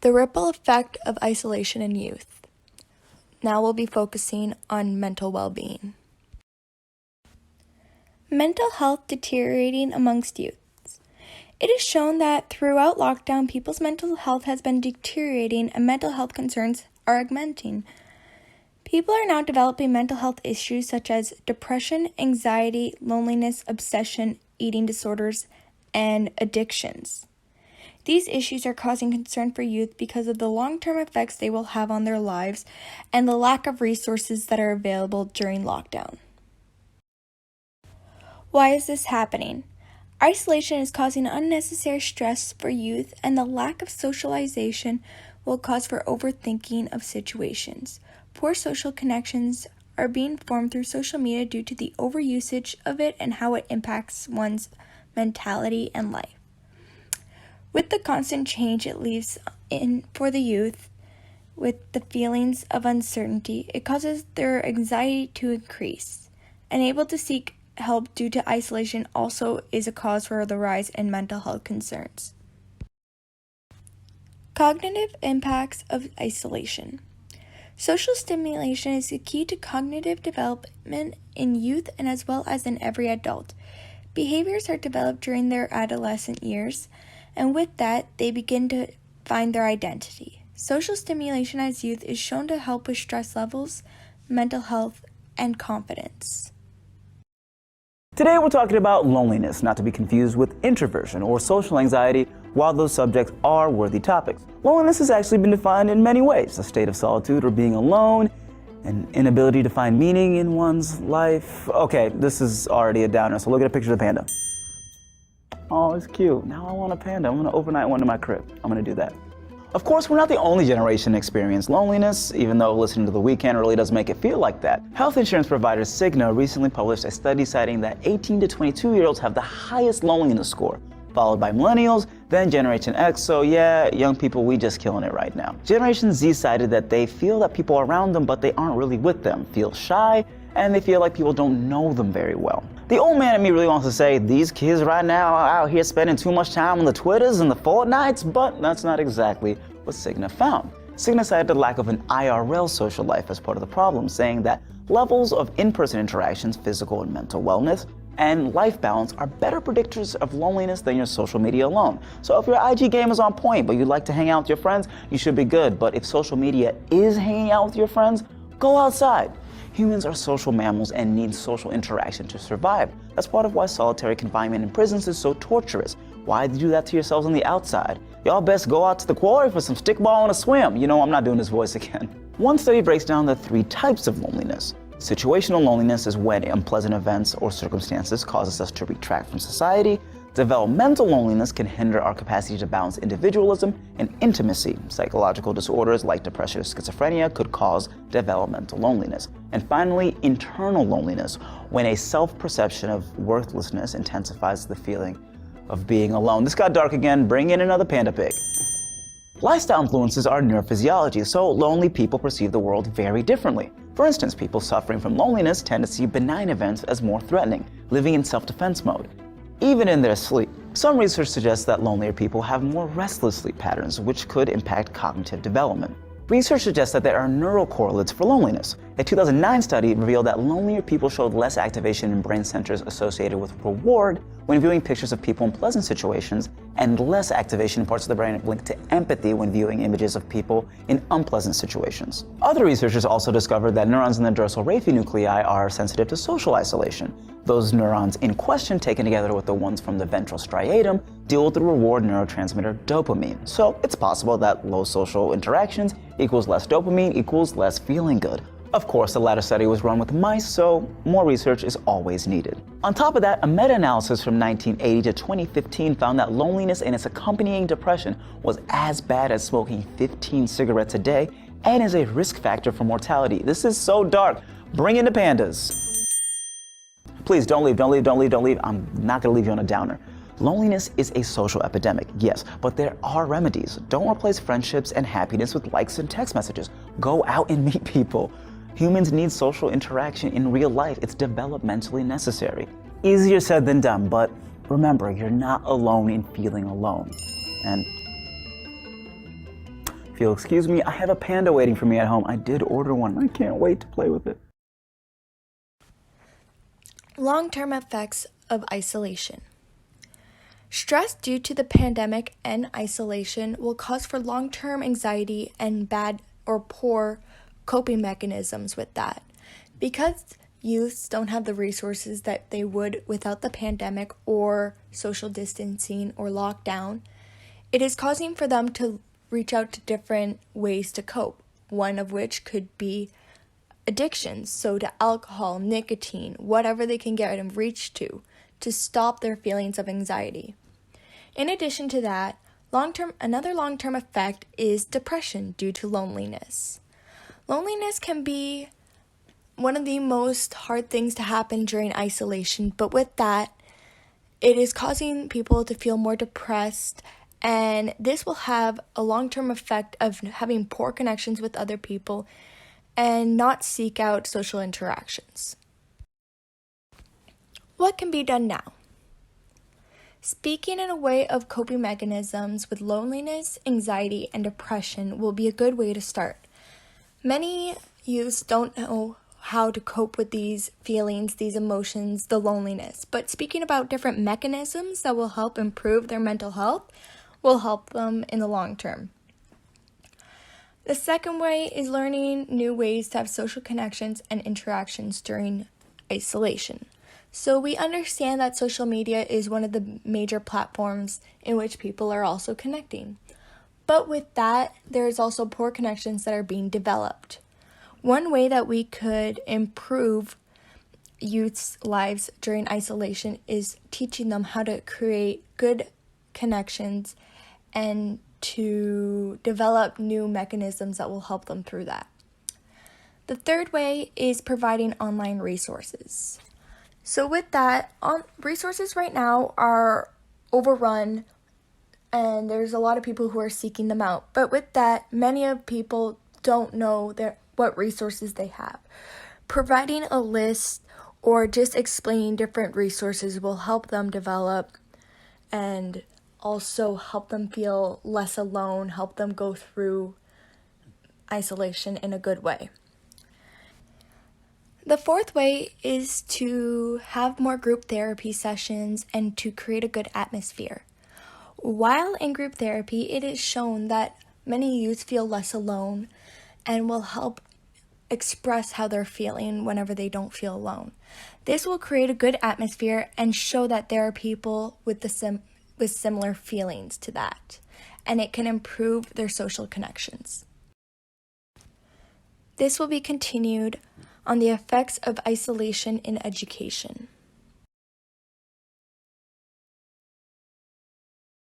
The ripple effect of isolation in youth. Now we'll be focusing on mental well-being. Mental health deteriorating amongst youths. It is shown that throughout lockdown, people's mental health has been deteriorating and mental health concerns are augmenting. People are now developing mental health issues such as depression, anxiety, loneliness, obsession, eating disorders, and addictions. These issues are causing concern for youth because of the long-term effects they will have on their lives and the lack of resources that are available during lockdown. Why is this happening? Isolation is causing unnecessary stress for youth, and the lack of socialization will cause for overthinking of situations. Poor social connections are being formed through social media due to the overusage of it and how it impacts one's mentality and life. With the constant change it leaves in for the youth, with the feelings of uncertainty, it causes their anxiety to increase. Unable to seek help due to isolation also is a cause for the rise in mental health concerns. Cognitive impacts of isolation. Social stimulation is the key to cognitive development in youth and as well as in every adult. Behaviors are developed during their adolescent years, and with that, they begin to find their identity. Social stimulation as youth is shown to help with stress levels, mental health, and confidence. Today we're talking about loneliness, not to be confused with introversion or social anxiety. While those subjects are worthy topics, loneliness has actually been defined in many ways: a state of solitude or being alone, an inability to find meaning in one's life. Okay, this is already a downer, so look at a picture of the panda. Oh, it's cute. Now I want a panda. I'm gonna overnight one to my crib. I'm gonna do that. Of course, we're not the only generation to experience loneliness, even though listening to The Weeknd really does make it feel like that. Health insurance provider Cigna recently published a study citing that 18 to 22-year-olds have the highest loneliness score, followed by millennials, then Generation X. So yeah, young people, we just killing it right now. Generation Z cited that they feel that people are around them, but they aren't really with them, feel shy, and they feel like people don't know them very well. The old man in me really wants to say, these kids right now are out here spending too much time on the Twitters and the Fortnites, but that's not exactly what Cigna found. Cigna cited the lack of an IRL social life as part of the problem, saying that levels of in-person interactions, physical and mental wellness, and life balance are better predictors of loneliness than your social media alone. So if your IG game is on point, but you like to hang out with your friends, you should be good. But if social media is hanging out with your friends, go outside. Humans are social mammals and need social interaction to survive. That's part of why solitary confinement in prisons is so torturous. Why do that to yourselves on the outside? Y'all best go out to the quarry for some stickball and a swim. You know, I'm not doing this voice again. One study breaks down the 3 types of loneliness. Situational loneliness is when unpleasant events or circumstances causes us to retract from society. Developmental loneliness can hinder our capacity to balance individualism and intimacy. Psychological disorders like depression or schizophrenia could cause developmental loneliness. And finally, internal loneliness, when a self-perception of worthlessness intensifies the feeling of being alone. This got dark again. Bring in another panda pig. Lifestyle influences our neurophysiology, so lonely people perceive the world very differently. For instance, people suffering from loneliness tend to see benign events as more threatening, living in self-defense mode, even in their sleep. Some research suggests that lonelier people have more restless sleep patterns, which could impact cognitive development. Research suggests that there are neural correlates for loneliness. A 2009 study revealed that lonelier people showed less activation in brain centers associated with reward when viewing pictures of people in pleasant situations, and less activation in parts of the brain linked to empathy when viewing images of people in unpleasant situations. Other researchers also discovered that neurons in the dorsal raphe nuclei are sensitive to social isolation. Those neurons in question, taken together with the ones from the ventral striatum, deal with the reward neurotransmitter dopamine. So it's possible that low social interactions equals less dopamine equals less feeling good. Of course, the latter study was run with mice, so more research is always needed. On top of that, a meta-analysis from 1980 to 2015 found that loneliness and its accompanying depression was as bad as smoking 15 cigarettes a day and is a risk factor for mortality. This is so dark. Bring in the pandas. Please don't leave, don't leave, don't leave, don't leave. I'm not gonna leave you on a downer. Loneliness is a social epidemic, yes, but there are remedies. Don't replace friendships and happiness with likes and text messages. Go out and meet people. Humans need social interaction in real life. It's developmentally necessary. Easier said than done, but remember, you're not alone in feeling alone. And you'll excuse me, I have a panda waiting for me at home. I did order one, and I can't wait to play with it. Long-term effects of isolation. Stress due to the pandemic and isolation will cause for long-term anxiety and bad or poor coping mechanisms with that. Because youths don't have the resources that they would without the pandemic or social distancing or lockdown, it is causing for them to reach out to different ways to cope, one of which could be addictions, so to alcohol, nicotine, whatever they can get and reach to stop their feelings of anxiety. In addition to that, another long-term effect is depression due to loneliness. Loneliness can be one of the most hard things to happen during isolation, but with that, it is causing people to feel more depressed, and this will have a long-term effect of having poor connections with other people and not seek out social interactions. What can be done now? Speaking in a way of coping mechanisms with loneliness, anxiety, and depression will be a good way to start. Many youths don't know how to cope with these feelings, these emotions, the loneliness, but speaking about different mechanisms that will help improve their mental health will help them in the long term. The second way is learning new ways to have social connections and interactions during isolation. So we understand that social media is one of the major platforms in which people are also connecting. But with that, there's also poor connections that are being developed. One way that we could improve youth's lives during isolation is teaching them how to create good connections and to develop new mechanisms that will help them through that. The third way is providing online resources. So with that, resources right now are overrun and there's a lot of people who are seeking them out. But with that, many of people don't know what resources they have. Providing a list or just explaining different resources will help them develop and also help them feel less alone, help them go through isolation in a good way. The fourth way is to have more group therapy sessions and to create a good atmosphere. While in group therapy, it is shown that many youths feel less alone and will help express how they're feeling whenever they don't feel alone. This will create a good atmosphere and show that there are people with similar feelings to that, and it can improve their social connections. This will be continued on the effects of isolation in education.